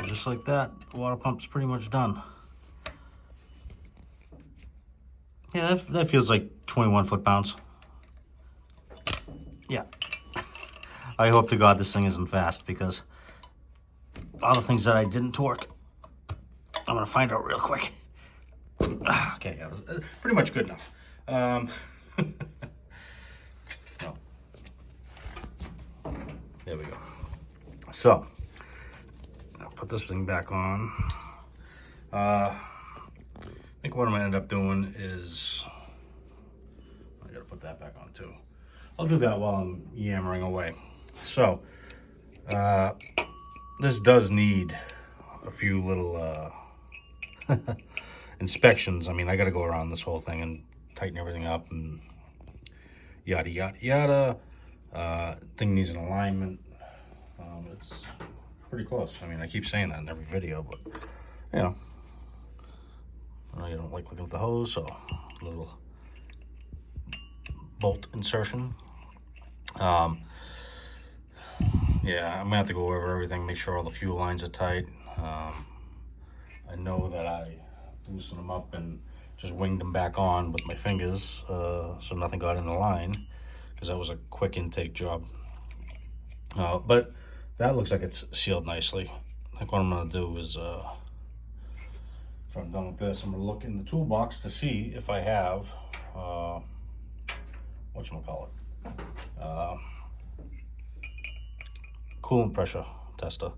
just like that, the water pump's pretty much done. Yeah, that feels like 21 foot-pounds. Yeah. I hope to God this thing isn't fast, because all the things that I didn't torque, I'm gonna find out real quick. Okay, yeah, that's pretty much good enough. No. There we go. So, I'll put this thing back on. I think what I'm gonna end up doing is, I gotta put that back on too. I'll do that while I'm yammering away. So, this does need a few little inspections. I mean, I gotta go around this whole thing and tighten everything up and yada yada yada. Thing needs an alignment. It's pretty close. I mean, I keep saying that in every video, but you know, I know you don't like looking at the hose, so a little bolt insertion. Yeah, I'm gonna have to go over everything, make sure all the fuel lines are tight. I know that I loosened them up and just winged them back on with my fingers, so nothing got in the line, because that was a quick intake job. But that looks like it's sealed nicely. I think what I'm gonna do is, if I'm done with this, I'm gonna look in the toolbox to see if I have, whatchamacallit, coolant pressure tester.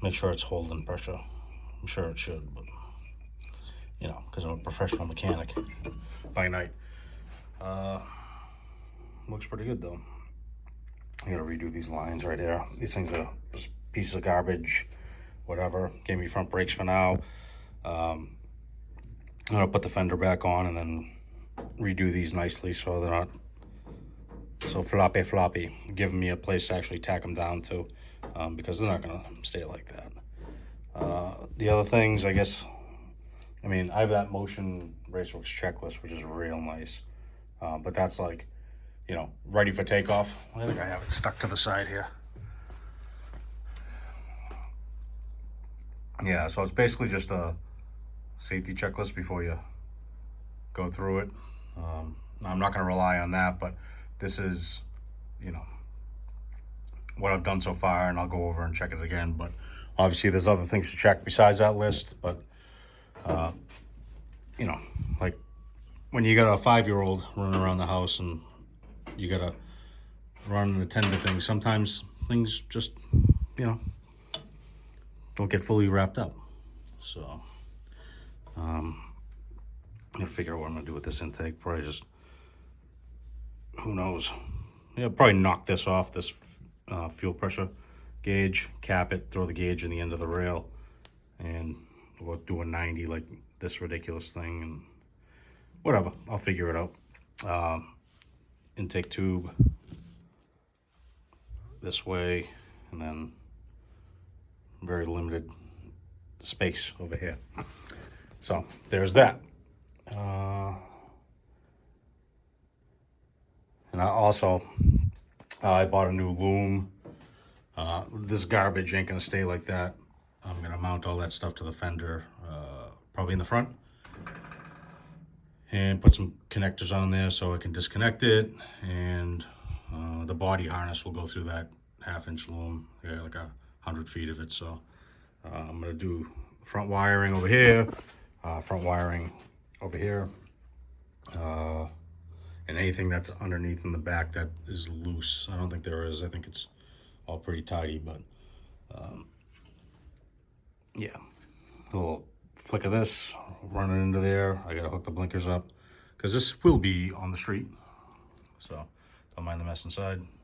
Make sure it's holding pressure. I'm sure it should, but you know, because I'm a professional mechanic by night. Looks pretty good though. I gotta redo these lines right here. These things are just pieces of garbage, whatever. Gave me front brakes for now. I'm gonna put the fender back on and then redo these nicely so they're not so floppy, giving me a place to actually tack them down to, because they're not gonna stay like that. The other things, I guess, I mean, I have that Motion Raceworks checklist, which is real nice, but that's like, you know, ready for takeoff. I think I have it stuck to the side here. Yeah, so it's basically just a safety checklist before you go through it. I'm not going to rely on that, but this is, you know, what I've done so far, and I'll go over and check it again. But obviously there's other things to check besides that list, but you know, like when you got a 5-year-old running around the house and you gotta run and attend to things, sometimes things just, you know, don't get fully wrapped up. So I'm gonna figure out what I'm gonna do with this intake. Probably just, who knows, yeah, probably knock this off, this fuel pressure gauge, cap it, throw the gauge in the end of the rail, and we'll do a 90 like this ridiculous thing, and whatever, I'll figure it out. Intake tube this way, and then very limited space over here. So there's that. And I bought a new loom. This garbage ain't gonna stay like that. I'm gonna mount all that stuff to the fender, probably in the front, and put some connectors on there so I can disconnect it, and the body harness will go through that 1/2-inch loom. Yeah, like 100 feet of it. So I'm gonna do front wiring over here, front wiring over here, and anything that's underneath in the back that is loose. I don't think there is. I think it's all pretty tidy, but yeah, a little flick of this, run it into there. I gotta hook the blinkers up because this will be on the street, so don't mind the mess inside.